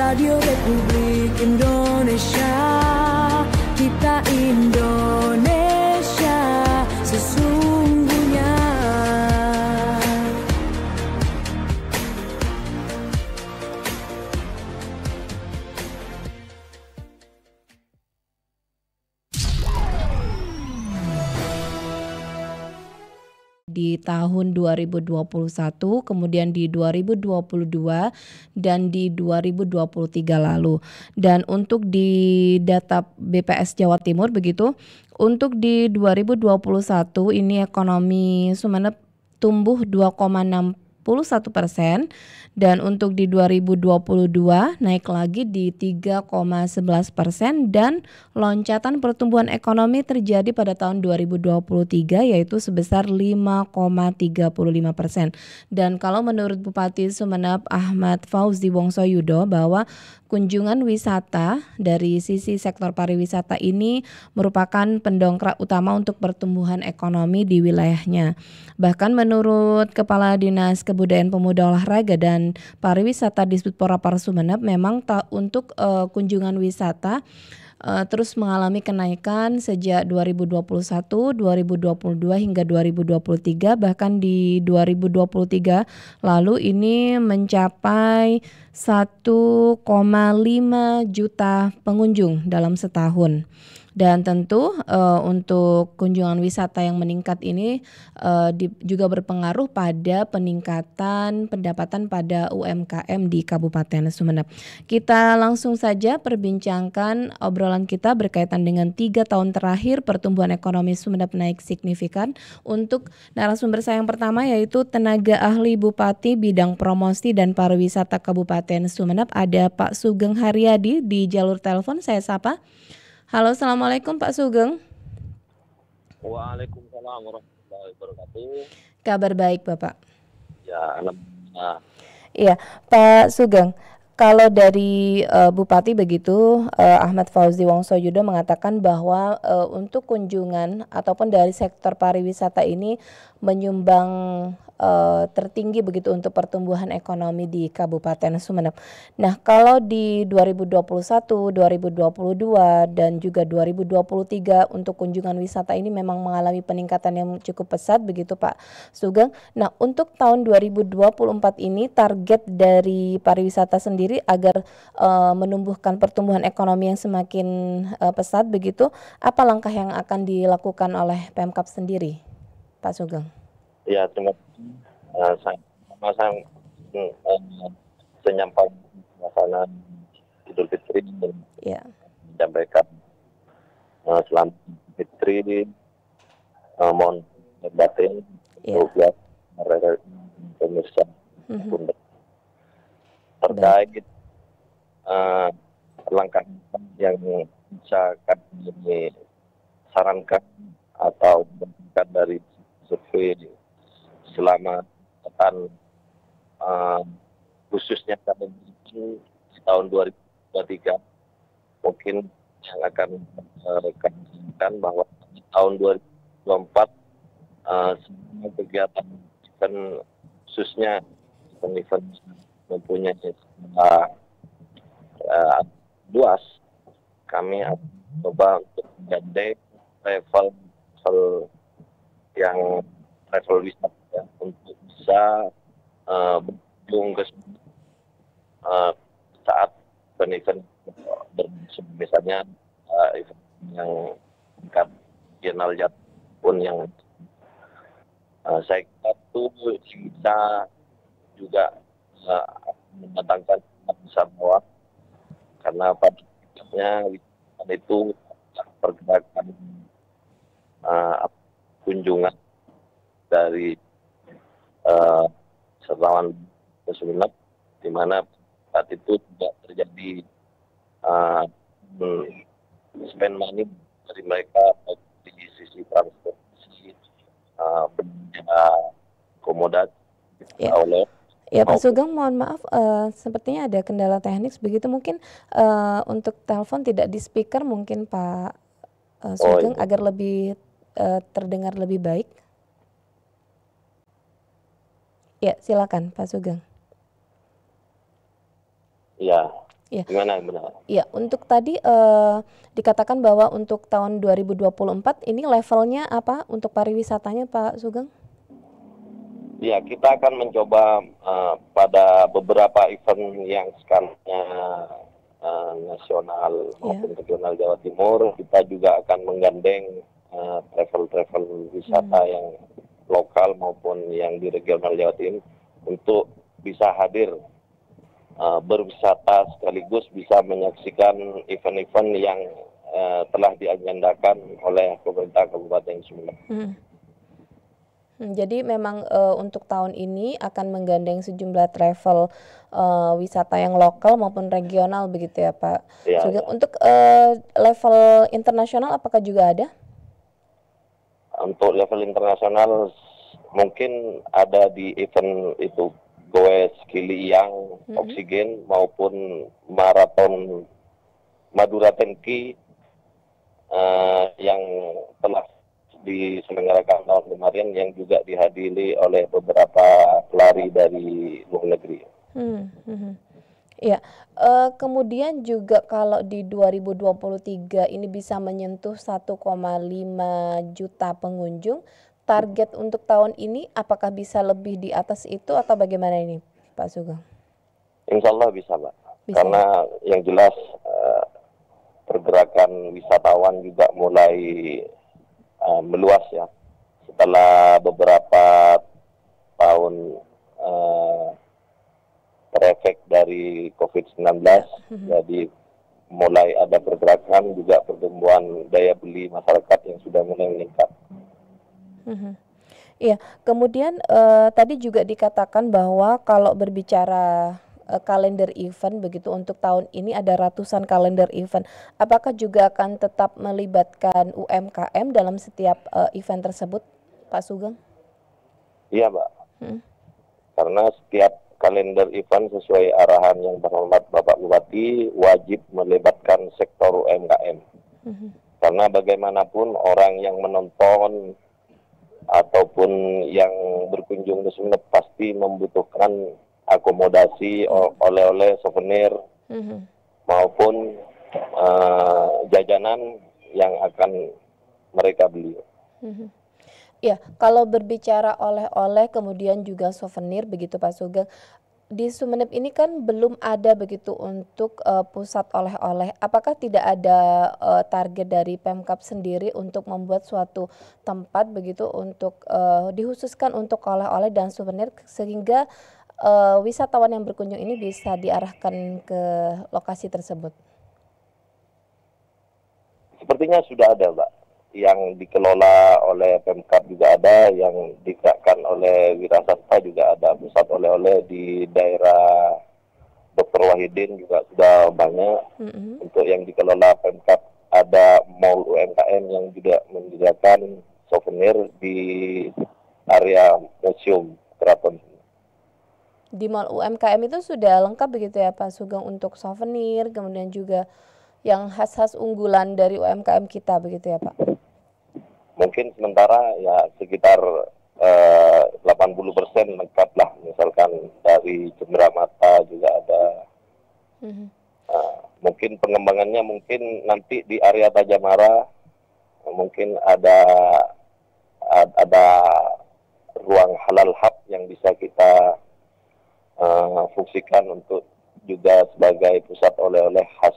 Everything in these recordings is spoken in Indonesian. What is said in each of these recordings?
Radio Republik Indonesia, kita Indonesia sesungguhnya. Di tahun 2021, kemudian di 2022 dan di 2023 lalu. Dan untuk di data BPS Jawa Timur begitu, untuk di 2021 ini ekonomi Sumeneb tumbuh 2,61%, dan untuk di 2022 naik lagi di 3,11%, dan loncatan pertumbuhan ekonomi terjadi pada tahun 2023 yaitu sebesar 5,35%. Dan kalau menurut Bupati Sumeneb Ahmad Fauzi Wongsoyudo bahwa kunjungan wisata dari sisi sektor pariwisata ini merupakan pendongkrak utama untuk pertumbuhan ekonomi di wilayahnya. Bahkan menurut Kepala Dinas Kebudayaan Pemuda Olahraga dan Pariwisata Disputpora Sumeneb, memang untuk kunjungan wisata terus mengalami kenaikan sejak 2021, 2022 hingga 2023, bahkan di 2023 lalu ini mencapai 1,5 juta pengunjung dalam setahun. Dan tentu untuk kunjungan wisata yang meningkat ini juga berpengaruh pada peningkatan pendapatan pada UMKM di Kabupaten Sumeneb. Kita langsung saja perbincangkan obrolan kita berkaitan dengan 3 tahun terakhir pertumbuhan ekonomi Sumeneb naik signifikan. Untuk narasumber saya yang pertama yaitu tenaga ahli Bupati bidang promosi dan pariwisata Kabupaten Sumeneb, ada Pak Sugeng Haryadi di jalur telepon. Saya sapa. Halo, assalamualaikum Pak Sugeng. Waalaikumsalam warahmatullahi wabarakatuh. Kabar baik Bapak? Ya, alhamdulillah. Iya, Pak Sugeng. Kalau dari Bupati begitu, Ahmad Fauzi Wongsoyudo mengatakan bahwa untuk kunjungan ataupun dari sektor pariwisata ini menyumbang tertinggi begitu untuk pertumbuhan ekonomi di Kabupaten Sumeneb. Nah, kalau di 2021, 2022 dan juga 2023 untuk kunjungan wisata ini memang mengalami peningkatan yang cukup pesat begitu Pak Sugeng. Nah, untuk tahun 2024 ini target dari pariwisata sendiri agar menumbuhkan pertumbuhan ekonomi yang semakin pesat begitu, apa langkah yang akan dilakukan oleh Pemkab sendiri, Pak Sugeng? Ya, terima kasih. Saya nyampaikan pelaksanaan Idul Fitri dan menyampaikan selamat Fitri, mohon batin, juga mereka pemirsa terkait langkah yang bisa kami sarankan atau berdasarkan dari survei selama khususnya kami di tahun 2023, mungkin yang akan kami sampaikan bahwa di tahun 2024 semua kegiatan event khususnya event mempunyai luas, kami akan coba untuk menggandeng travel wisata ya, untuk bisa berkunjung ke saat event misalnya event yang tingkat regional pun yang saya kira itu bisa juga mendatangkan wisatawan, karena pada akhirnya wisatawan itu pergerakan kunjungan dari wisatawan ke Sumeneb, di mana saat itu tidak terjadi spend money dari mereka di sisi transportasi, akomodasi oleh. Ya Pak Sugeng, mohon maaf, sepertinya ada kendala teknis begitu, mungkin untuk telepon tidak di speaker mungkin Pak Sugeng agar lebih terdengar lebih baik. Ya, silakan Pak Sugeng. Ya. Ya, Gimana benar? ya untuk tadi dikatakan bahwa untuk tahun 2024 ini levelnya apa untuk pariwisatanya Pak Sugeng? Ya, kita akan mencoba pada beberapa event yang skalanya nasional Ya. maupun regional Jawa Timur. Kita juga akan menggandeng travel-travel wisata yang lokal maupun yang di regional Jawa Timur untuk bisa hadir berwisata sekaligus bisa menyaksikan event-event yang telah diagendakan oleh pemerintah Kabupaten Sumeneb. Jadi memang untuk tahun ini akan menggandeng sejumlah travel wisata yang lokal maupun regional begitu ya Pak Ya, Sugeng. ya. Untuk level internasional apakah juga ada? Untuk level internasional mungkin ada di event itu Goes Kiliang Oksigen maupun Maraton Madura Tenki yang telah diselenggarakan tahun kemarin yang juga dihadiri oleh beberapa pelari dari luar negeri. Ya, kemudian juga kalau di 2023 ini bisa menyentuh 1,5 juta pengunjung, target untuk tahun ini apakah bisa lebih di atas itu atau bagaimana ini Pak Sugeng? Insya Allah bisa, Pak. Bisa. Karena yang jelas pergerakan wisatawan juga mulai meluas ya. Setelah beberapa tahun terefek dari COVID-19, jadi mulai ada pergerakan juga pertumbuhan daya beli masyarakat yang sudah mulai meningkat. Iya, kemudian tadi juga dikatakan bahwa kalau berbicara kalender event begitu untuk tahun ini ada ratusan kalender event. Apakah juga akan tetap melibatkan UMKM dalam setiap event tersebut, Pak Sugeng? Iya, Pak. Karena setiap kalender event sesuai arahan yang terhormat Bapak Bupati wajib melibatkan sektor UMKM. Karena bagaimanapun orang yang menonton ataupun yang berkunjung ke Sumeneb pasti membutuhkan akomodasi, oleh-oleh, souvenir maupun jajanan yang akan mereka beli. Ya, kalau berbicara oleh-oleh kemudian juga souvenir begitu Pak Sugeng, di Sumeneb ini kan belum ada begitu untuk pusat oleh-oleh. Apakah tidak ada target dari Pemkab sendiri untuk membuat suatu tempat begitu untuk dikhususkan untuk oleh-oleh dan souvenir sehingga wisatawan yang berkunjung ini bisa diarahkan ke lokasi tersebut? Sepertinya sudah ada, Mbak. Yang dikelola oleh Pemkab juga ada, yang digerakkan oleh Wirasasta juga ada. Pusat oleh-oleh di daerah Dr. Wahidin juga sudah banyak. Untuk yang dikelola Pemkab ada mall UMKM yang juga menyediakan souvenir di area museum keraton. Di mall UMKM itu sudah lengkap begitu ya Pak Sugeng untuk souvenir, kemudian juga yang khas-khas unggulan dari UMKM kita begitu ya Pak? Mungkin sementara ya sekitar 80% lengkap lah, misalkan dari cenderamata juga ada. Mungkin pengembangannya mungkin nanti di area Tajamara mungkin ada ruang halal hub yang bisa kita fungsikan untuk juga sebagai pusat oleh-oleh khas.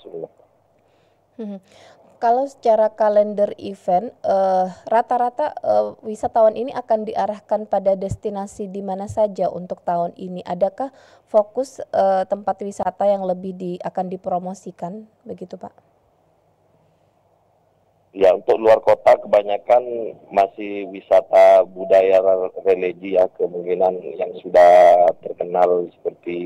Kalau secara kalender event, rata-rata wisatawan ini akan diarahkan pada destinasi di mana saja untuk tahun ini? Adakah fokus tempat wisata yang lebih akan dipromosikan, begitu Pak? Ya, untuk luar kota kebanyakan masih wisata budaya religi ya, kemungkinan yang sudah terkenal seperti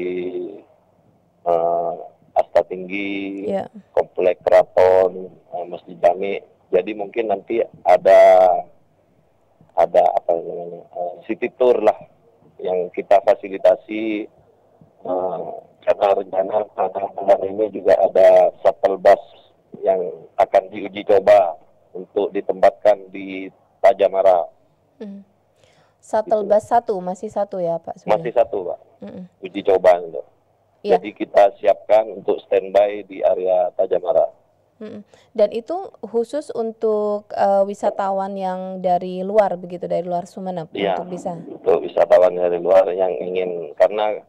Asta Tinggi, Komplek Keraton, Masjid Jami. Jadi mungkin nanti ada apa namanya city tour lah yang kita fasilitasi karena rencana bulan ini juga ada shuttle bus yang akan diuji coba untuk ditempatkan di Tajamara. Shuttle bus masih satu ya Pak? Masih satu Pak, uji coba itu. Iya. Jadi kita siapkan untuk standby di area Tajamara. Dan itu khusus untuk wisatawan yang dari luar begitu, dari luar Sumeneb Iya, untuk bisa. untuk wisatawan dari luar yang ingin, karena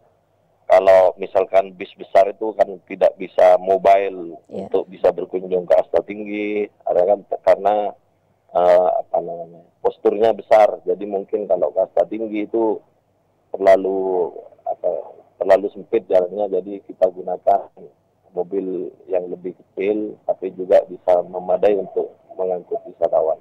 kalau misalkan bis besar itu kan tidak bisa mobile Iya. untuk bisa berkunjung ke Asta Tinggi, kan karena posturnya besar. Jadi mungkin kalau ke Asta Tinggi itu terlalu terlalu sempit jalannya, jadi kita gunakan mobil yang lebih kecil tapi juga bisa memadai untuk mengangkut wisatawan.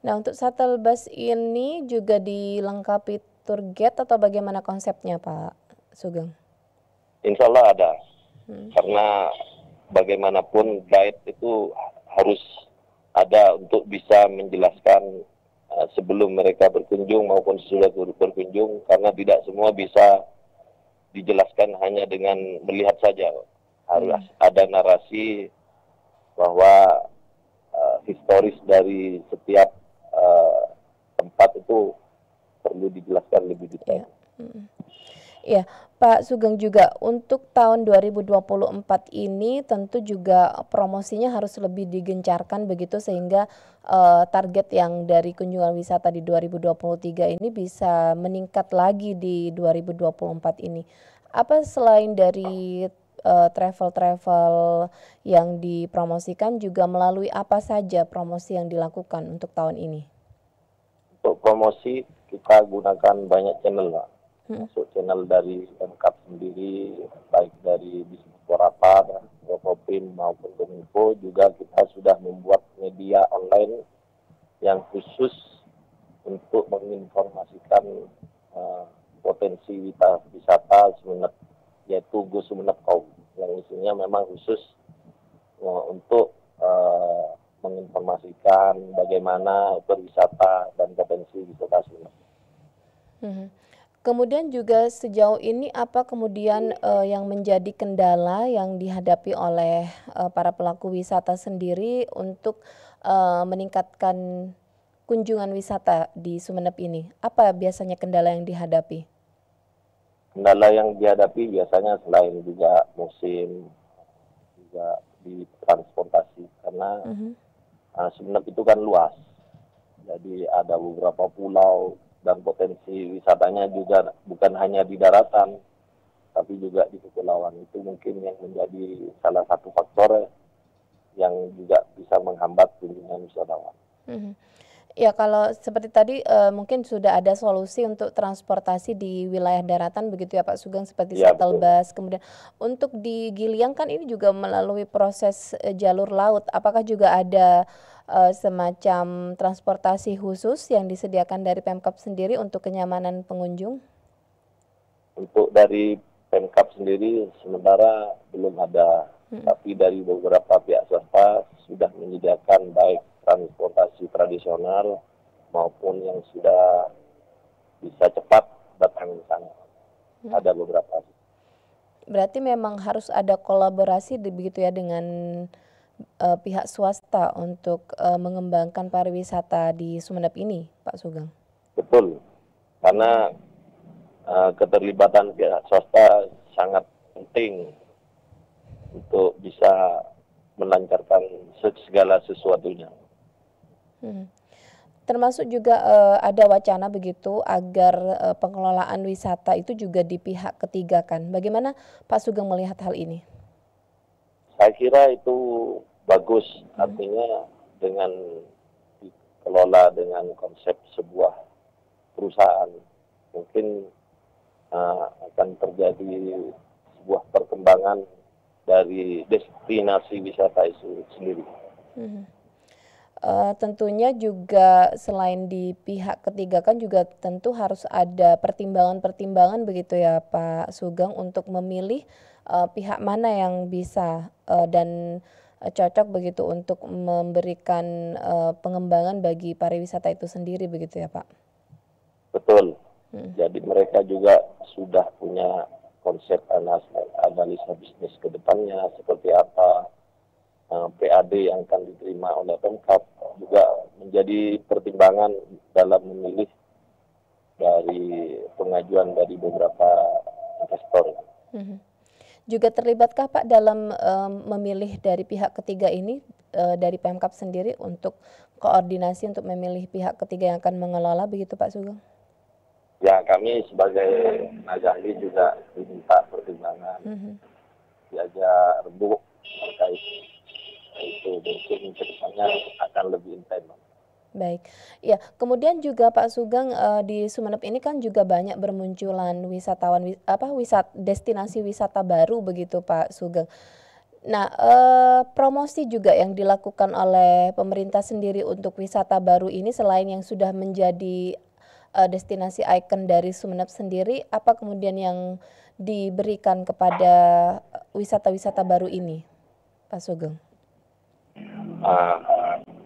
Nah, untuk shuttle bus ini juga dilengkapi tour guide atau bagaimana konsepnya, Pak Sugeng? Insya Allah ada, karena bagaimanapun guide itu harus ada untuk bisa menjelaskan sebelum mereka berkunjung maupun sesudah berkunjung, karena tidak semua bisa dijelaskan hanya dengan melihat saja. Harus ada narasi bahwa historis dari setiap tempat itu perlu dijelaskan lebih detail. Ya, Pak Sugeng, juga untuk tahun 2024 ini tentu juga promosinya harus lebih digencarkan begitu, sehingga target yang dari kunjungan wisata di 2023 ini bisa meningkat lagi di 2024 ini. Apa selain dari travel-travel yang dipromosikan, juga melalui apa saja promosi yang dilakukan untuk tahun ini? Untuk promosi kita gunakan banyak channel, Pak. Masuk channel dari Pemkab sendiri, baik dari Disporapar, Forkopim maupun Kominfo, juga kita sudah membuat media online yang khusus untuk menginformasikan potensi wisata Sumeneb, yaitu Go Sumeneb Kaum, yang isinya memang khusus untuk menginformasikan bagaimana berwisata dan potensi wisata Sumeneb. Kemudian juga sejauh ini apa kemudian yang menjadi kendala yang dihadapi oleh para pelaku wisata sendiri untuk meningkatkan kunjungan wisata di Sumeneb ini? Apa biasanya kendala yang dihadapi? Kendala yang dihadapi biasanya selain juga musim, juga di transportasi, karena Sumeneb itu kan luas. Jadi ada beberapa pulau, dan potensi wisatanya juga bukan hanya di daratan, tapi juga di kepulauan. Itu mungkin yang menjadi salah satu faktor yang juga bisa menghambat kunjungan wisatawan. Ya, kalau seperti tadi mungkin sudah ada solusi untuk transportasi di wilayah daratan begitu ya Pak Sugeng, seperti shuttle bus. Kemudian untuk di Giliang kan ini juga melalui proses jalur laut. Apakah juga ada semacam transportasi khusus yang disediakan dari Pemkab sendiri untuk kenyamanan pengunjung? Untuk dari Pemkab sendiri sementara belum ada, tapi dari beberapa pihak swasta sudah menyediakan baik transportasi tradisional maupun yang sudah bisa cepat datang ke sana. Ada beberapa. Berarti memang harus ada kolaborasi begitu ya dengan pihak swasta untuk mengembangkan pariwisata di Sumeneb ini, Pak Sugeng. Betul, karena keterlibatan pihak swasta sangat penting untuk bisa melancarkan segala sesuatunya. Termasuk juga ada wacana begitu agar pengelolaan wisata itu juga di pihak ketiga kan. Bagaimana Pak Sugeng melihat hal ini? Saya kira itu bagus, artinya dengan dikelola dengan konsep sebuah perusahaan, mungkin akan terjadi sebuah perkembangan dari destinasi wisata itu sendiri. Tentunya juga selain di pihak ketiga kan juga tentu harus ada pertimbangan-pertimbangan begitu ya Pak Sugeng untuk memilih pihak mana yang bisa dan cocok begitu untuk memberikan pengembangan bagi pariwisata itu sendiri begitu ya Pak? Betul. Jadi mereka juga sudah punya konsep analisa bisnis ke depannya seperti apa, PAD yang akan diterima oleh Pemkab juga menjadi pertimbangan dalam memilih dari pengajuan dari beberapa investor. Juga terlibatkah Pak dalam memilih dari pihak ketiga ini dari Pemkab sendiri untuk koordinasi untuk memilih pihak ketiga yang akan mengelola begitu Pak Sugeng? Ya, kami sebagai tenaga ahli juga diminta pertimbangan, diajak rembuk terkait itu, mungkin kedepannya akan lebih intens. Baik, ya. Kemudian juga Pak Sugeng di Sumeneb ini kan juga banyak bermunculan wisatawan, destinasi wisata baru begitu Pak Sugeng. Nah, promosi juga yang dilakukan oleh pemerintah sendiri untuk wisata baru ini selain yang sudah menjadi destinasi ikon dari Sumeneb sendiri, apa kemudian yang diberikan kepada wisata-wisata baru ini, Pak Sugeng?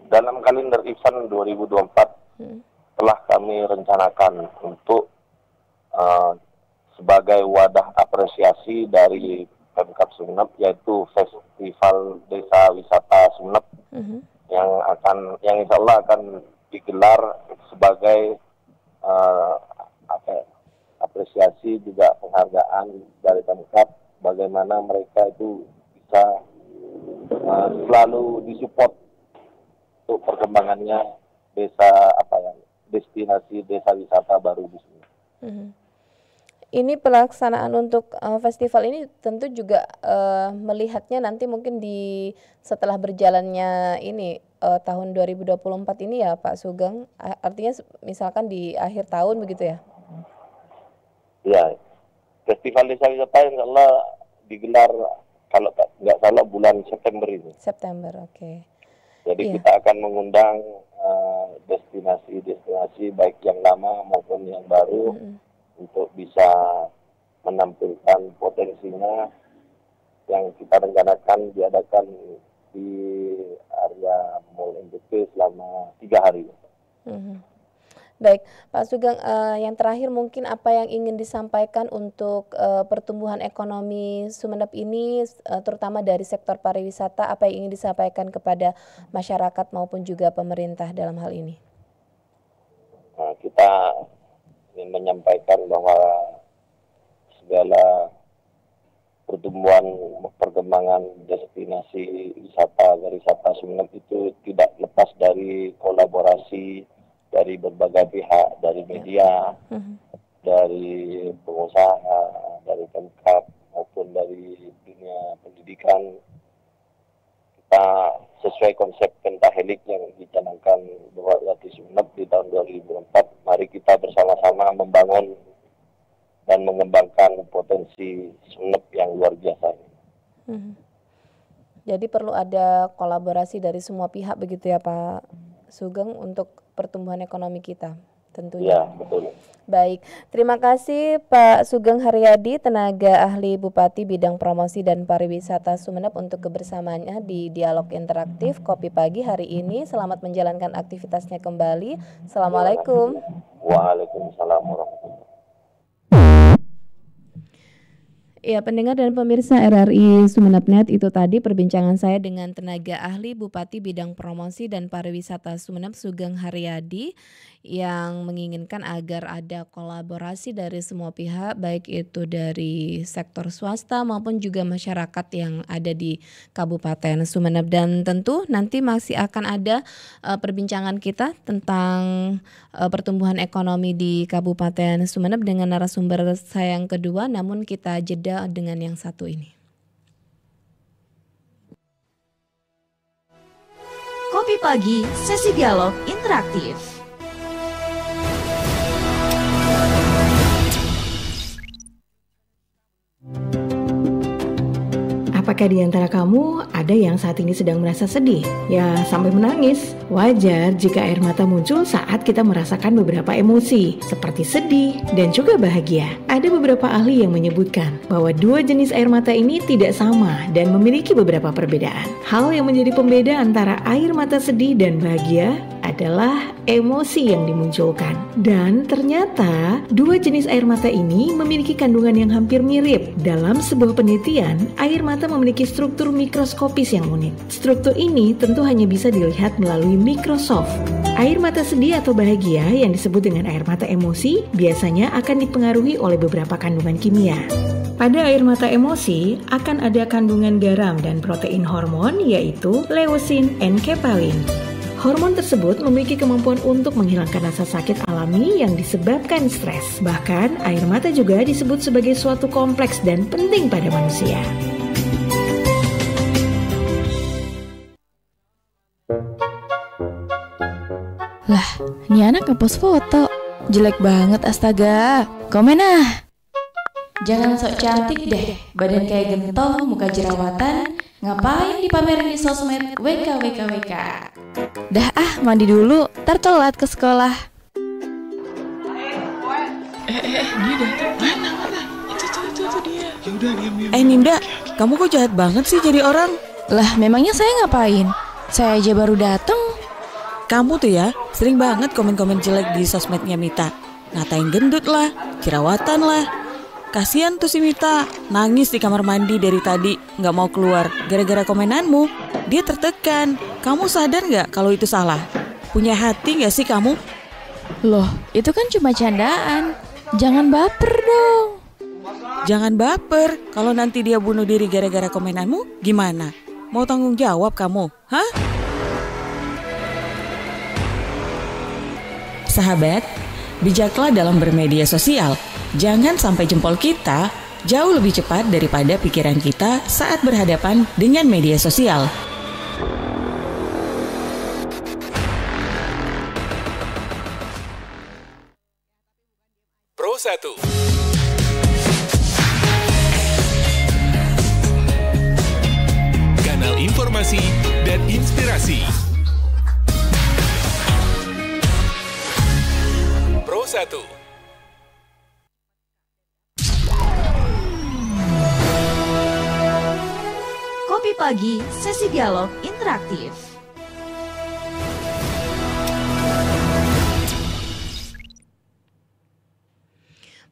Dalam kalender event 2024 telah kami rencanakan untuk sebagai wadah apresiasi dari Pemkab Sumeneb, yaitu Festival Desa Wisata Sumeneb yang insya Allah akan digelar sebagai apresiasi juga penghargaan dari Pemkab bagaimana mereka itu bisa selalu disupport untuk perkembangannya destinasi desa wisata baru di sini. Ini pelaksanaan untuk festival ini tentu juga melihatnya nanti mungkin setelah berjalannya ini tahun 2024 ini ya Pak Sugeng, artinya misalkan di akhir tahun begitu ya? Ya, festival desa wisata insya Allah digelar kalau nggak salah bulan September ini. September, oke. Jadi kita akan mengundang destinasi baik yang lama maupun yang baru untuk bisa menampilkan potensinya yang kita rencanakan diadakan di area Mall MBK selama 3 hari. Baik, Pak Sugeng, yang terakhir mungkin apa yang ingin disampaikan untuk pertumbuhan ekonomi Sumeneb ini, terutama dari sektor pariwisata, apa yang ingin disampaikan kepada masyarakat maupun juga pemerintah dalam hal ini? Kita ingin menyampaikan bahwa segala pertumbuhan perkembangan destinasi wisata Sumeneb itu tidak lepas dari kolaborasi dari berbagai pihak, dari media, dari pengusaha, dari Pemkab maupun dari dunia pendidikan. Kita sesuai konsep pentahelik yang dicanangkan Bupati Sumeneb di tahun 2004, mari kita bersama-sama membangun dan mengembangkan potensi Sumeneb yang luar biasa ini. Jadi perlu ada kolaborasi dari semua pihak begitu ya Pak Sugeng untuk pertumbuhan ekonomi kita tentunya. Ya, betul. Baik, terima kasih Pak Sugeng Haryadi, tenaga ahli Bupati bidang promosi dan pariwisata Sumeneb untuk kebersamaannya di Dialog Interaktif Kopi Pagi hari ini. Selamat menjalankan aktivitasnya kembali. Assalamualaikum. Waalaikumsalam warahmatullahi wabarakatuh. Ya, pendengar dan pemirsa RRI Sumeneb.net, itu tadi perbincangan saya dengan tenaga ahli Bupati bidang promosi dan pariwisata Sumeneb Sugeng Haryadi yang menginginkan agar ada kolaborasi dari semua pihak, baik itu dari sektor swasta maupun juga masyarakat yang ada di Kabupaten Sumeneb. Dan tentu nanti masih akan ada perbincangan kita tentang pertumbuhan ekonomi di Kabupaten Sumeneb dengan narasumber saya yang kedua, namun kita jeda dengan yang satu ini. Kopi Pagi, sesi dialog interaktif. Apakah di antara kamu ada yang saat ini sedang merasa sedih? Ya, sampai menangis. Wajar jika air mata muncul saat kita merasakan beberapa emosi, seperti sedih dan juga bahagia. Ada beberapa ahli yang menyebutkan bahwa dua jenis air mata ini tidak sama dan memiliki beberapa perbedaan. Hal yang menjadi pembeda antara air mata sedih dan bahagia adalah emosi yang dimunculkan. Dan ternyata dua jenis air mata ini memiliki kandungan yang hampir mirip. Dalam sebuah penelitian, air mata memiliki struktur mikroskopis yang unik. Struktur ini tentu hanya bisa dilihat melalui mikroskop. Air mata sedih atau bahagia yang disebut dengan air mata emosi biasanya akan dipengaruhi oleh beberapa kandungan kimia. Pada air mata emosi akan ada kandungan garam dan protein hormon yaitu leusin enkepalin. Hormon tersebut memiliki kemampuan untuk menghilangkan rasa sakit alami yang disebabkan stres. Bahkan, air mata juga disebut sebagai suatu kompleks dan penting pada manusia. Lah, ini anak ngepost foto. Jelek banget astaga. Komen ah. Jangan sok cantik deh. Badan kayak gentong, muka jerawatan. Ngapain dipamerin di sosmed WK. Dah mandi dulu, ntar telat ke sekolah. Dia datang. Mana? Itu dia. Yaudah, diam. Ninda, kamu kok jahat banget sih jadi orang? Lah, memangnya saya ngapain? Saya aja baru datang. Kamu tuh ya, sering banget komen-komen jelek di sosmednya Mita. Ngatain gendut lah, jerawatan lah. Kasian tuh si Mita, nangis di kamar mandi dari tadi, gak mau keluar gara-gara komenanmu. Dia tertekan. Kamu sadar gak kalau itu salah? Punya hati gak sih kamu? Loh, itu kan cuma candaan. Jangan baper dong. Jangan baper, kalau nanti dia bunuh diri gara-gara komenanmu, gimana? Mau tanggung jawab kamu? Hah? Sahabat, bijaklah dalam bermedia sosial. Jangan sampai jempol kita jauh lebih cepat daripada pikiran kita saat berhadapan dengan media sosial. Pro 1. Kanal informasi dan inspirasi. Pro 1. Kopi Pagi, sesi dialog interaktif.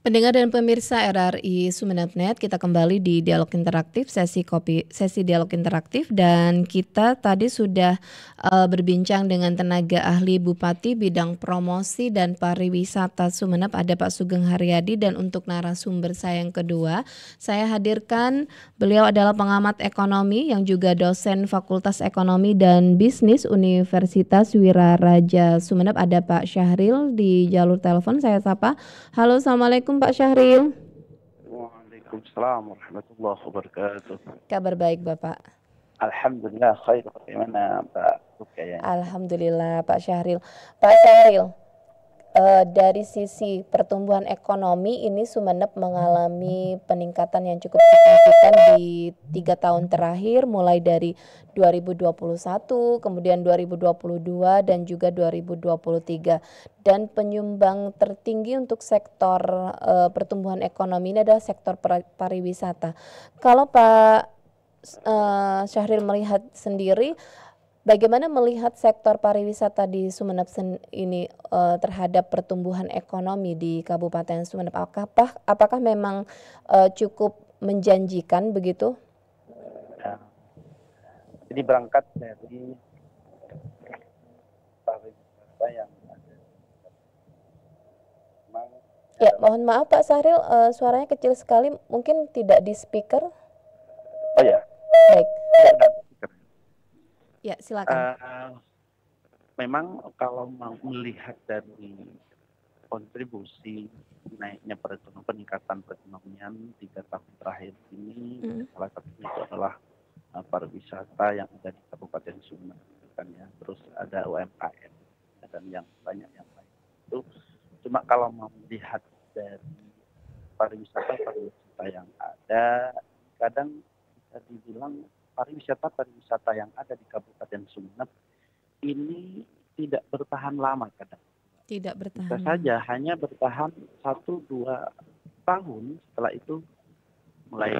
Pendengar dan pemirsa RRI Sumeneb.net, kita kembali di dialog interaktif, sesi dialog interaktif, dan kita tadi sudah berbincang dengan tenaga ahli Bupati bidang promosi dan pariwisata Sumeneb, ada Pak Sugeng Haryadi, dan untuk narasumber saya yang kedua, saya hadirkan beliau adalah pengamat ekonomi yang juga dosen Fakultas Ekonomi dan Bisnis Universitas Wiraraja Sumeneb, ada Pak Syahril di jalur telepon. Saya sapa. Halo, assalamualaikum Pak Syahril. Waalaikumsalam warahmatullahi wabarakatuh. Kabar baik Bapak? Alhamdulillah khair. Bagaimana Pak Rukaya? Alhamdulillah Pak Syahril. Pak Syahril, dari sisi pertumbuhan ekonomi ini Sumeneb mengalami peningkatan yang cukup signifikan di 3 tahun terakhir, mulai dari 2021, kemudian 2022 dan juga 2023. Dan penyumbang tertinggi untuk sektor pertumbuhan ekonomi ini adalah sektor pariwisata. Kalau Pak Syahril melihat sendiri, bagaimana melihat sektor pariwisata di Sumeneb ini terhadap pertumbuhan ekonomi di Kabupaten Sumeneb? Apakah memang cukup menjanjikan begitu? Ya. Jadi berangkat dari pariwisata yang ada. Ya, mohon maaf Pak Syahril, suaranya kecil sekali, mungkin tidak di speaker. Oh ya. Baik. Ya, silakan. Memang kalau mau melihat dari kontribusi naiknya peningkatan perekonomian 3 tahun terakhir ini, salah satunya itu adalah pariwisata yang ada di Kabupaten Sumeneb, kan ya. Terus ada UMKM dan yang banyak yang lain. Itu cuma kalau mau melihat dari pariwisata yang ada, kadang bisa dibilang pariwisata yang ada di Kabupaten Sumeneb ini tidak bertahan lama kadang. Tidak bertahan. Bisa saja hanya bertahan 1-2 tahun, setelah itu mulai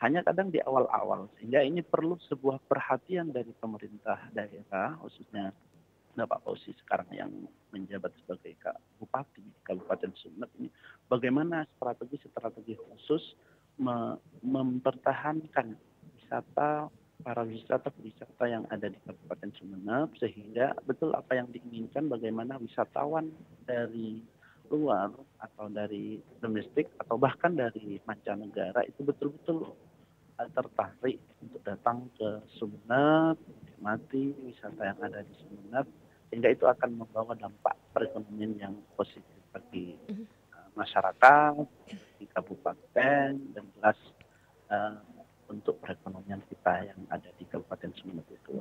hanya kadang di awal-awal, sehingga ini perlu sebuah perhatian dari pemerintah daerah, khususnya Bapak Fauzi sekarang yang menjabat sebagai Bupati Kabupaten Sumeneb ini, bagaimana strategi khusus mempertahankan para wisata yang ada di Kabupaten Sumeneb, sehingga betul apa yang diinginkan, bagaimana wisatawan dari luar atau dari domestik atau bahkan dari mancanegara itu betul-betul tertarik untuk datang ke Sumeneb, menikmati wisata yang ada di Sumeneb, sehingga itu akan membawa dampak perekonomian yang positif bagi masyarakat di kabupaten dan jelas untuk perekonomian kita yang ada di Kabupaten Sumeneb itu.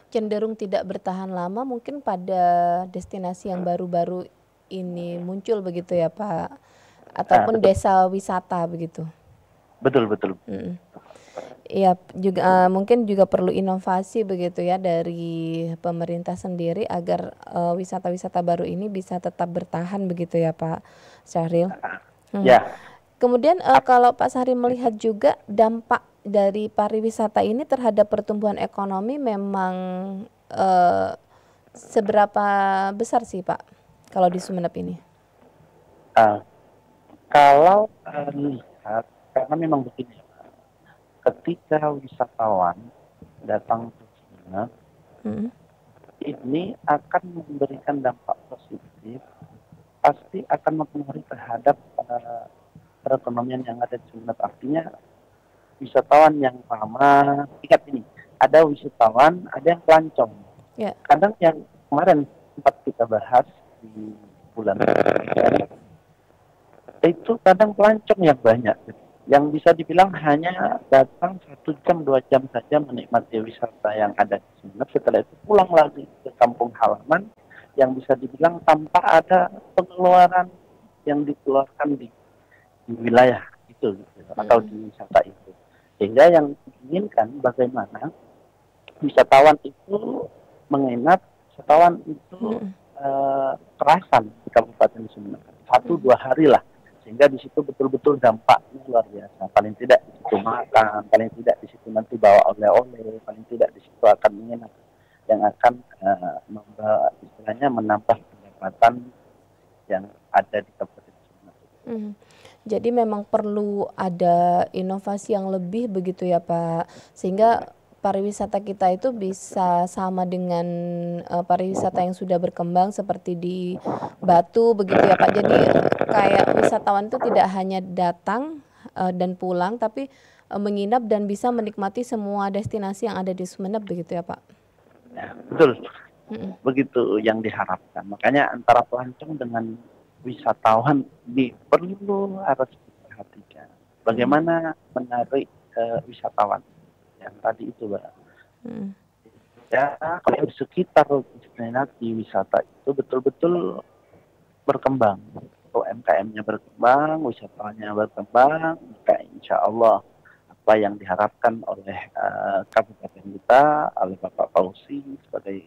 Cenderung tidak bertahan lama mungkin pada destinasi yang baru-baru ini muncul begitu ya Pak, ataupun desa wisata begitu. Betul. Iya, juga mungkin juga perlu inovasi begitu ya dari pemerintah sendiri agar wisata-wisata baru ini bisa tetap bertahan begitu ya Pak Syahril. Ya. Kemudian kalau Pak Syahril melihat juga dampak dari pariwisata ini terhadap pertumbuhan ekonomi memang seberapa besar sih Pak kalau di Sumeneb ini? Kalau lihat, karena memang begini, ketika wisatawan datang ke Sumeneb, ini akan memberikan dampak positif, pasti akan mempengaruhi terhadap perekonomian yang ada di Sumeneb. Artinya wisatawan yang ramah, ingat ini, ada wisatawan, ada yang pelancong. Yeah. Kadang yang kemarin sempat kita bahas di bulan itu kadang pelancong yang banyak, yang bisa dibilang hanya datang 1 jam 2 jam saja menikmati wisata yang ada di Sumeneb, setelah itu pulang lagi ke kampung halaman yang bisa dibilang tanpa ada pengeluaran yang dikeluarkan di wilayah itu gitu, atau di wisata itu. Sehingga yang diinginkan bagaimana wisatawan itu menginap, wisatawan itu kerasan di Kabupaten Sumeneb 1-2 hari lah, sehingga di situ betul-betul dampaknya luar biasa. Paling tidak di situ makan, paling tidak di situ nanti bawa oleh-oleh, paling tidak di situ akan menginap, yang akan membawa istilahnya menambah pendapatan yang ada di Kabupaten Sumeneb. Jadi memang perlu ada inovasi yang lebih begitu ya Pak, sehingga pariwisata kita itu bisa sama dengan pariwisata yang sudah berkembang seperti di Batu begitu ya Pak. Jadi kayak wisatawan itu tidak hanya datang dan pulang, tapi menginap dan bisa menikmati semua destinasi yang ada di Sumeneb begitu ya Pak. Ya, betul. Begitu yang diharapkan. Makanya antara pelancong dengan wisatawan perlu harus diperhatikan. Bagaimana menarik wisatawan yang tadi itu, Mbak. Ya, kalau di sekitar destinasi wisata itu betul-betul berkembang, UMKM-nya berkembang, wisatawannya berkembang, maka insya Allah apa yang diharapkan oleh kabupaten kita, oleh Bapak Fauzi sebagai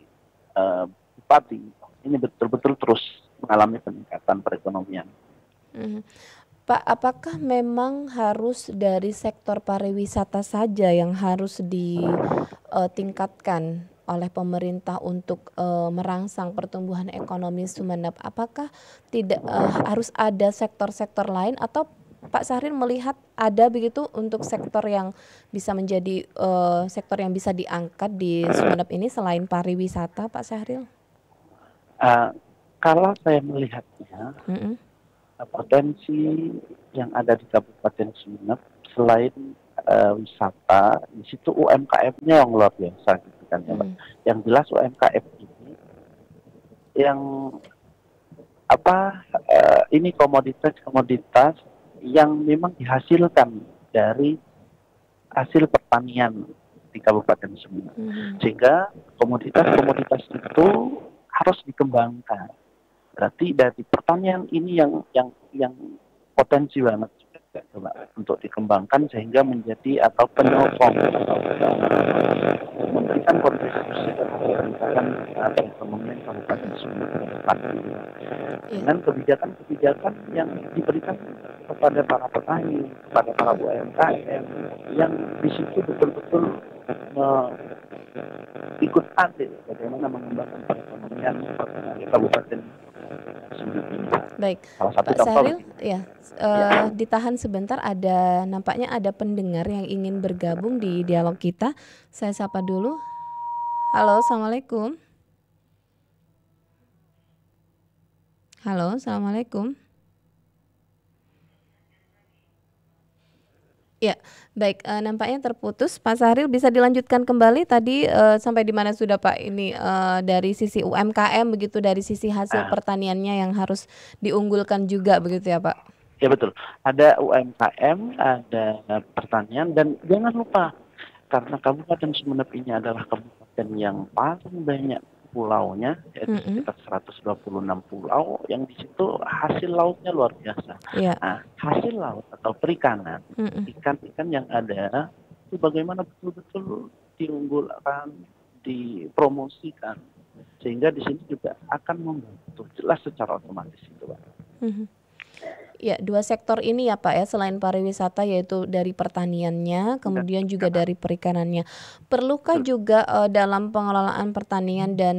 bupati, ini betul-betul terus mengalami peningkatan perekonomian. Pak, apakah memang harus dari sektor pariwisata saja yang harus ditingkatkan oleh pemerintah untuk merangsang pertumbuhan ekonomi Sumeneb? Apakah tidak harus ada sektor-sektor lain, atau Pak Syahril melihat ada begitu untuk sektor yang bisa menjadi sektor yang bisa diangkat di Sumeneb ini selain pariwisata, Pak Syahril? Kalau saya melihatnya, potensi yang ada di Kabupaten Sumeneb selain wisata, di situ UMKM-nya yang luar biasa gitu kan ya, Pak. Yang jelas UMKM ini yang ini komoditas yang memang dihasilkan dari hasil pertanian di Kabupaten Sumeneb. Sehingga komoditas-komoditas itu harus dikembangkan. Berarti dari pertanian ini yang potensi banget juga untuk dikembangkan sehingga menjadi atau penyokong memberikan kontribusi terhadap perekonomian Kabupaten Sumeneb dengan kebijakan-kebijakan yang diberikan kepada para petani, kepada para UMKM yang di situ betul-betul ikut andil bagaimana mengembangkan perekonomian Kabupaten Sumeneb. Baik, Pak Syahril, ditahan sebentar, nampaknya ada pendengar yang ingin bergabung di dialog kita. Saya sapa dulu. Halo, Assalamualaikum. Halo, assalamualaikum. Ya, baik. Nampaknya terputus. Pak Sahril bisa dilanjutkan kembali tadi sampai di mana sudah Pak ini dari sisi UMKM begitu, dari sisi hasil pertaniannya yang harus diunggulkan juga begitu ya Pak? Ya betul. Ada UMKM, ada pertanian, dan jangan lupa karena Kabupaten Sumeneb ini adalah kabupaten yang paling banyak pulaunya, yaitu sekitar 126 pulau, yang di situ hasil lautnya luar biasa. Yeah. Nah, hasil laut atau perikanan, ikan-ikan yang ada itu bagaimana betul-betul diunggulkan, dipromosikan, sehingga di sini juga akan membantu jelas secara otomatis itu, Pak. Ya, dua sektor ini ya Pak ya, selain pariwisata yaitu dari pertaniannya, kemudian juga dari perikanannya. Perlukah juga dalam pengelolaan pertanian dan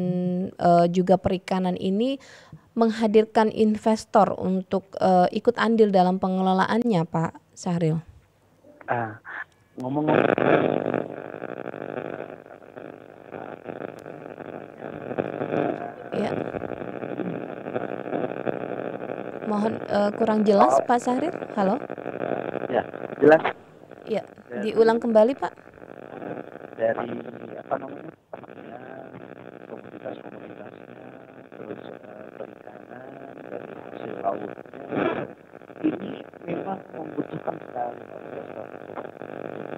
juga perikanan ini menghadirkan investor untuk ikut andil dalam pengelolaannya Pak Sahril? Ngomong-ngomong, ya. Mohon kurang jelas Pak Sahril. Halo? Ya, jelas. Ya, diulang kembali Pak. Dari apa namanya? Komunitas-komunitasnya, terus perikanan, dari hasil lautnya. Ini memang membutuhkan sekali.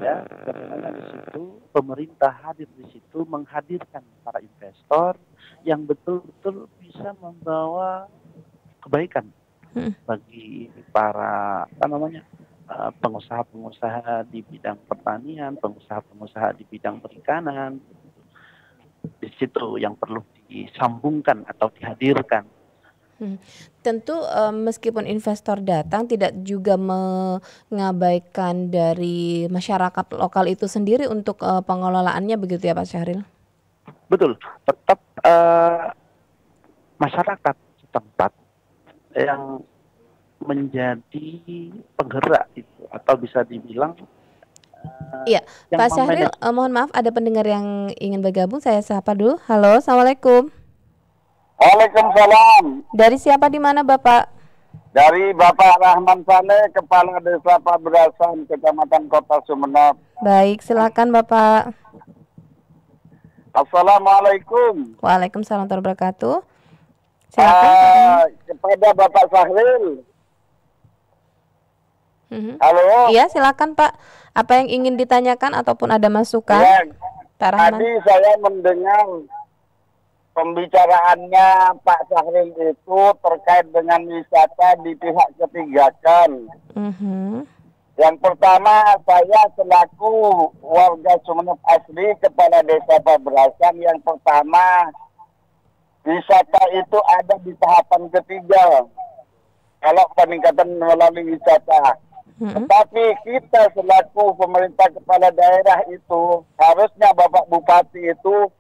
Ya, bagaimana di situ pemerintah hadir di situ menghadirkan para investor yang betul-betul bisa membawa kebaikan bagi para pengusaha-pengusaha di bidang pertanian, pengusaha-pengusaha di bidang perikanan. Di situ yang perlu disambungkan atau dihadirkan. Tentu meskipun investor datang tidak juga mengabaikan dari masyarakat lokal itu sendiri untuk pengelolaannya begitu ya Pak Sahril? Betul, tetap masyarakat setempat yang menjadi penggerak itu, atau bisa dibilang iya, Pak Sahril, mohon maaf ada pendengar yang ingin bergabung, saya sapa dulu. Halo, assalamualaikum. Waalaikumsalam. Dari siapa di mana Bapak? Dari Bapak Rahman Saleh, Kepala Desa Pabrasan, Kecamatan Kota Sumeneb. Baik, silakan Bapak. Assalamualaikum. Waalaikumsalam warahmatullahi wabarakatuh. Silakan. Kepada Bapak Sahril. Halo. Iya, silakan Pak. Apa yang ingin ditanyakan ataupun ada masukan? Ya, Pak Rahman. tadi saya mendengar pembicaraannya Pak Sahril itu terkait dengan wisata di pihak ketiga kan. Yang pertama, saya selaku warga Sumeneb asli, Kepala Desa Pabrasan, yang pertama, wisata itu ada di tahapan ketiga. Kalau peningkatan melalui wisata. Tetapi kita selaku pemerintah kepala daerah itu, harusnya Bapak Bupati itu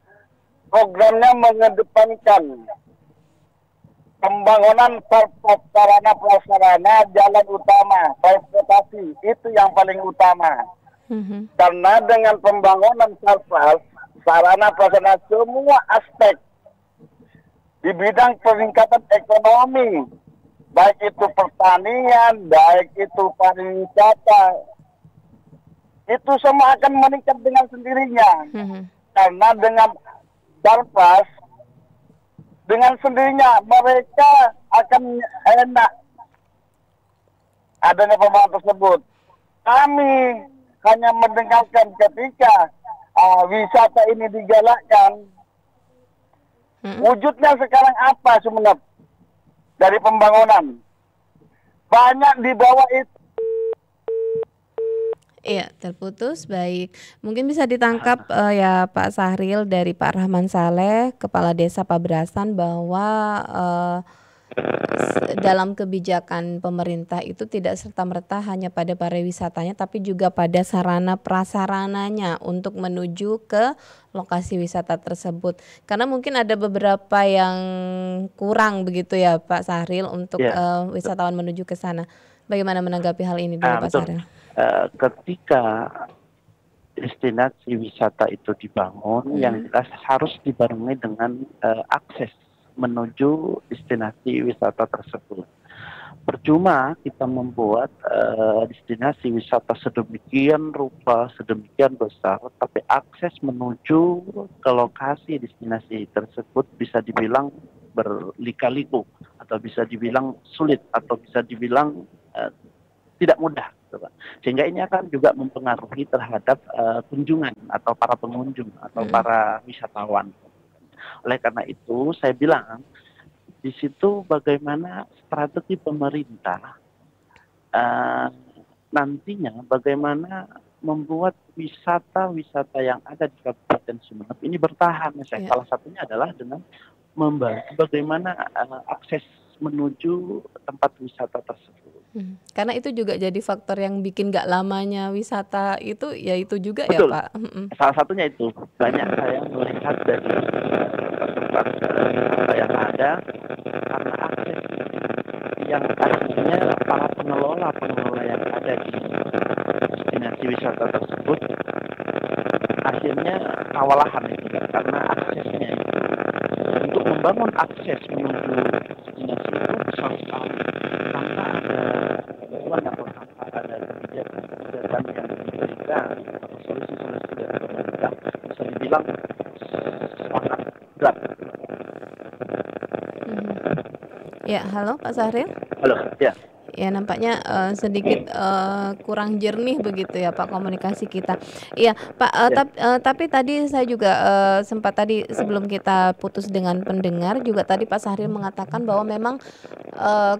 programnya mengedepankan pembangunan sarana prasarana jalan utama, transportasi, itu yang paling utama. Karena dengan pembangunan sarana prasarana semua aspek di bidang peningkatan ekonomi, baik itu pertanian, baik itu pariwisata, itu semua akan meningkat dengan sendirinya. Karena dengan Sarpas, dengan sendirinya mereka akan enak adanya pembangunan tersebut. Kami hanya mendengarkan ketika wisata ini digalakkan. Wujudnya sekarang apa Sumeneb dari pembangunan? Banyak di bawah itu. Iya, terputus. Baik, mungkin bisa ditangkap ya Pak Sahril dari Pak Rahman Saleh, Kepala Desa Pabrasan, bahwa dalam kebijakan pemerintah itu tidak serta-merta hanya pada pariwisatanya, tapi juga pada sarana prasarananya untuk menuju ke lokasi wisata tersebut. Karena mungkin ada beberapa yang kurang begitu ya Pak Sahril untuk wisatawan menuju ke sana. Bagaimana menanggapi hal ini dulu Pak Sahril? Ketika destinasi wisata itu dibangun, yang jelas harus dibarengi dengan akses menuju destinasi wisata tersebut. Percuma kita membuat destinasi wisata sedemikian rupa, sedemikian besar, tapi akses menuju ke lokasi destinasi tersebut bisa dibilang berlika-liku, atau bisa dibilang sulit, atau bisa dibilang tidak mudah. Sehingga ini akan juga mempengaruhi terhadap kunjungan atau para pengunjung atau para wisatawan. Oleh karena itu saya bilang di situ bagaimana strategi pemerintah nantinya bagaimana membuat wisata-wisata yang ada di Kabupaten Sumeneb ini bertahan. Salah satunya adalah dengan membantu bagaimana akses menuju tempat wisata tersebut. Karena itu juga jadi faktor yang bikin gak lamanya wisata itu, ya itu juga. Betul. Ya Pak. Salah satunya itu, banyak saya melihat dari tempat yang ada, karena akses yang akhirnya para pengelola yang ada di destinasi wisata tersebut akhirnya kewalahan itu, karena aksesnya itu. Untuk membangun akses menuju destinasi itu besar sekali, tanpa ada bantuan atau tanpa ada kebijakan yang diberikan atau solusi-solusi dari pemerintah, bisa dibilang sangat berat. Ya, halo Pak Sahril. Halo, ya. Ya, nampaknya sedikit kurang jernih begitu ya Pak komunikasi kita. Iya Pak, tapi tadi saya juga sempat tadi sebelum kita putus dengan pendengar juga tadi Pak Sahril mengatakan bahwa memang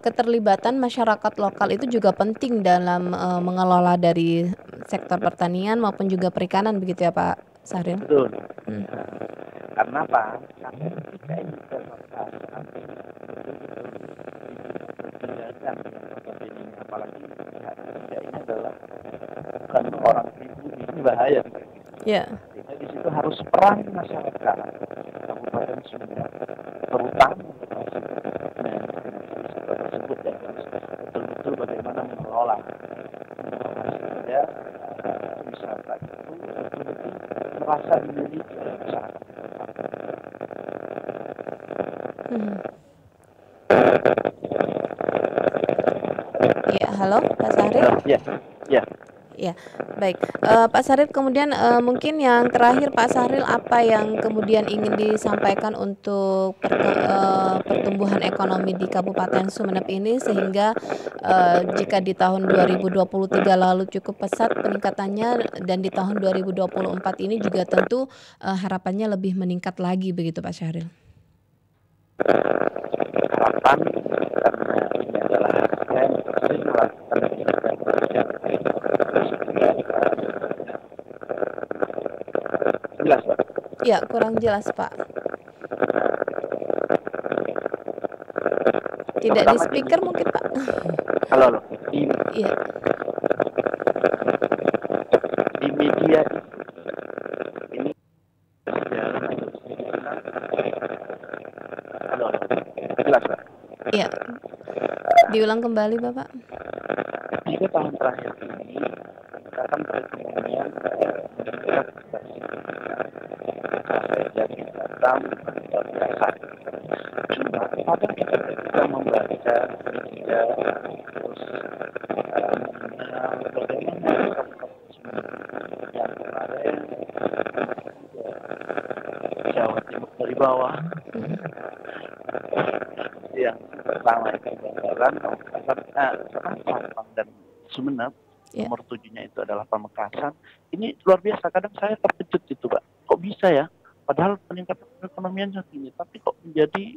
keterlibatan masyarakat lokal itu juga penting dalam mengelola dari sektor pertanian maupun juga perikanan begitu ya Pak Sahril. Betul. Karena apa? Karena ketika ini apalagi ini adalah bukan orang pribumi, ini bahaya. Ya. Sehingga di situ harus peran masyarakat Kabupaten Sumeneb, terutama tersebut yang harus betul-betul bagaimana mengelola sehingga wisata itu betul-betul merasa dimiliki oleh masyarakat. Ya, halo Pak Sahril. Ya. Ya, baik. Pak Sahril, kemudian mungkin yang terakhir Pak Sahril, apa yang kemudian ingin disampaikan untuk pertumbuhan ekonomi di Kabupaten Sumeneb ini sehingga jika di tahun 2023 lalu cukup pesat peningkatannya dan di tahun 2024 ini juga tentu harapannya lebih meningkat lagi begitu Pak Sahril. Harapan karena ini adalah yang sering melakukan jelas Pak? Ya, kurang jelas Pak. Tidak di speaker mungkin Pak. Halo. Iya. Di media ini jelas Pak? Iya. Diulang kembali Bapak. 3 tahun terakhir ini peningkatan perekonomian meningkat jadi datang biasa. Cuma pada kita ketika membaca media terus mengenal bagaimana yang kemarin Jawa Timur dari bawah yang pertama itu Bangkalan, Sampang dan Sumeneb, nomor 7-nya itu adalah Pamekasan. Ini luar biasa, kadang saya terkejut itu Pak, kok bisa ya, padahal peningkatan perekonomiannya tinggi, tapi kok menjadi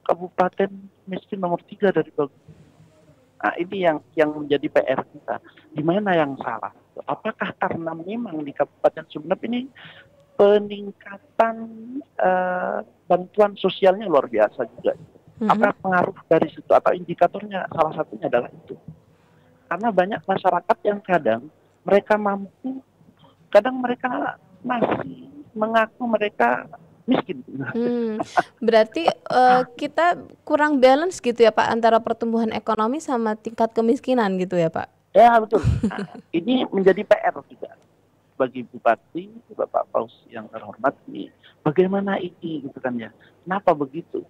kabupaten miskin nomor 3 dari bawah. Nah ini yang menjadi PR kita, di mana yang salah? Apakah karena memang di Kabupaten Sumeneb ini peningkatan bantuan sosialnya luar biasa juga? Apa pengaruh dari situ atau indikatornya salah satunya adalah itu. Karena banyak masyarakat yang kadang mereka mampu, kadang mereka masih mengaku mereka miskin. Berarti kita kurang balance gitu ya Pak antara pertumbuhan ekonomi sama tingkat kemiskinan gitu ya Pak? Ya betul. Nah, ini menjadi PR juga bagi Bupati, Bapak Paus yang terhormat ini. Bagaimana ini gitu kan ya? Kenapa begitu?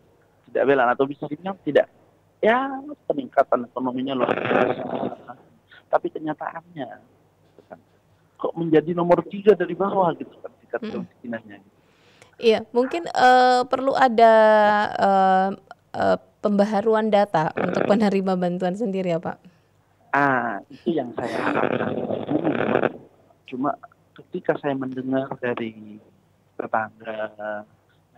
tidak balance atau bisa dibilang tidak, ya peningkatan ekonominya luar biasa, tapi kenyataannya kok menjadi nomor 3 dari bawah gitu kan tingkat kemiskinannya. Iya, mungkin perlu ada pembaharuan data untuk penerima bantuan sendiri ya Pak. Itu yang saya harapkan. Cuma ketika saya mendengar dari tetangga,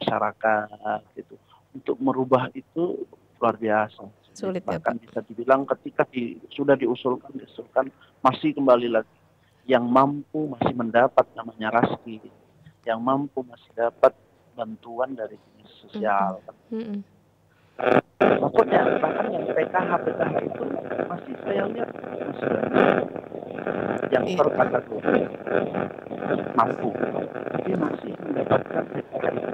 masyarakat gitu, untuk merubah itu luar biasa. Sulit ya Bahkan bisa dibilang ketika sudah diusulkan masih kembali lagi. Yang mampu masih mendapat namanya Raski, yang mampu masih dapat bantuan dari dinas sosial. Bahkan yang PKH itu masih saya lihat masih yang terkategori mampu, tapi masih mendapatkan PKH.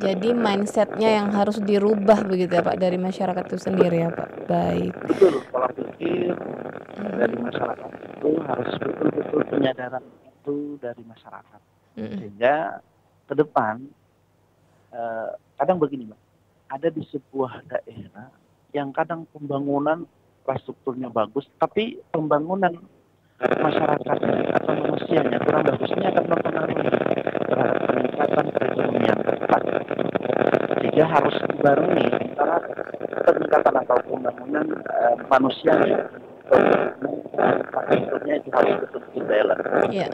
Jadi mindsetnya yang harus dirubah begitu ya Pak dari masyarakat itu sendiri ya Pak. Baik. Betul, pola pikir dari masyarakat itu harus betul-betul penyadaran itu dari masyarakat. Sehingga ke depan kadang begini Mbak, ada di sebuah daerah yang kadang pembangunan infrastrukturnya bagus, tapi pembangunan masyarakatnya atau manusianya kurang bagus. Ini akan mempengaruhi terhadap peningkatan perekonomian ke depan. Sehingga harus dibarengi antara peningkatan atau pembangunan manusianya, infrastrukturnya itu harus betul-betul balance. Iya.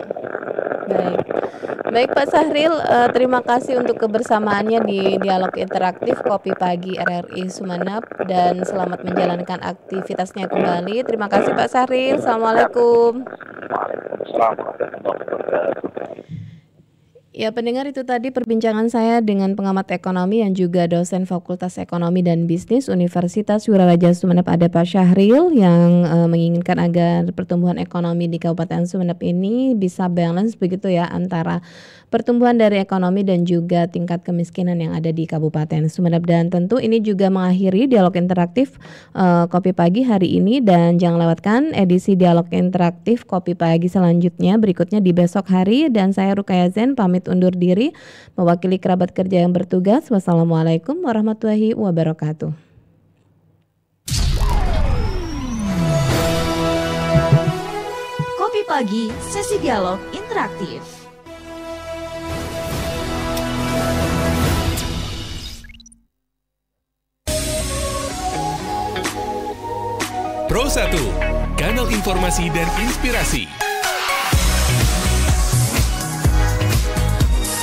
Baik Pak Sahril, terima kasih untuk kebersamaannya di Dialog Interaktif Kopi Pagi RRI Sumeneb dan selamat menjalankan aktivitasnya kembali. Terima kasih Pak Sahril. Assalamualaikum. Ya pendengar, itu tadi perbincangan saya dengan pengamat ekonomi yang juga dosen Fakultas Ekonomi dan Bisnis Universitas Wiraraja Sumeneb, ada Pak Sahril, yang menginginkan agar pertumbuhan ekonomi di Kabupaten Sumeneb ini bisa balance begitu ya antara pertumbuhan dari ekonomi dan juga tingkat kemiskinan yang ada di Kabupaten Sumeneb. Dan tentu ini juga mengakhiri Dialog Interaktif Kopi Pagi hari ini, dan jangan lewatkan edisi Dialog Interaktif Kopi Pagi selanjutnya berikutnya di besok hari. Dan saya Rukaya Zen pamit undur diri mewakili kerabat kerja yang bertugas. Wassalamualaikum warahmatullahi wabarakatuh. Kopi Pagi, sesi dialog interaktif. Pro 1, kanal informasi dan inspirasi.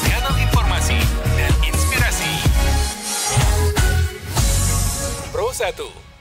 Kanal informasi dan inspirasi. Pro 1.